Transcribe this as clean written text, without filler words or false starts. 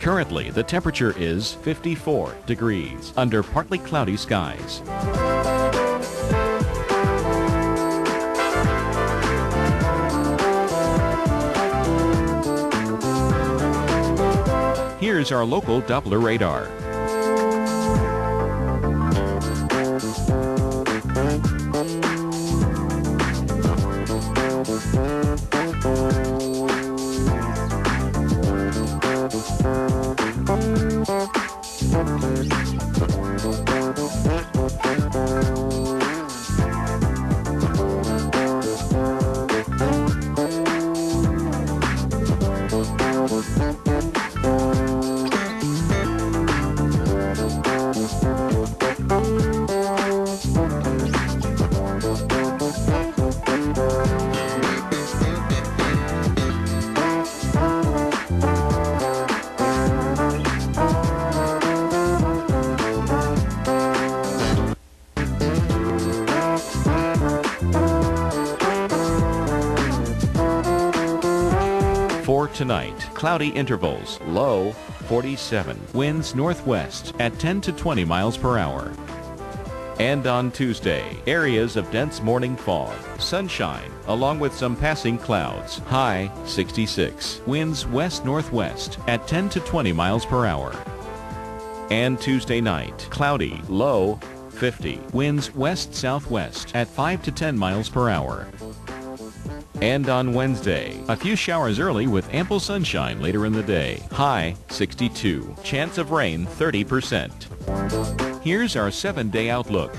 Currently, the temperature is 54 degrees under partly cloudy skies. Here's our local Doppler radar. For tonight, cloudy intervals, low 47, winds northwest at 10 to 20 miles per hour. And on Tuesday, areas of dense morning fog, sunshine, along with some passing clouds, high 66, winds west-northwest at 10 to 20 miles per hour. And Tuesday night, cloudy, low 50, winds west-southwest at 5 to 10 miles per hour. And on Wednesday, a few showers early with ample sunshine later in the day. High 62. Chance of rain 30%. Here's our 7-day outlook.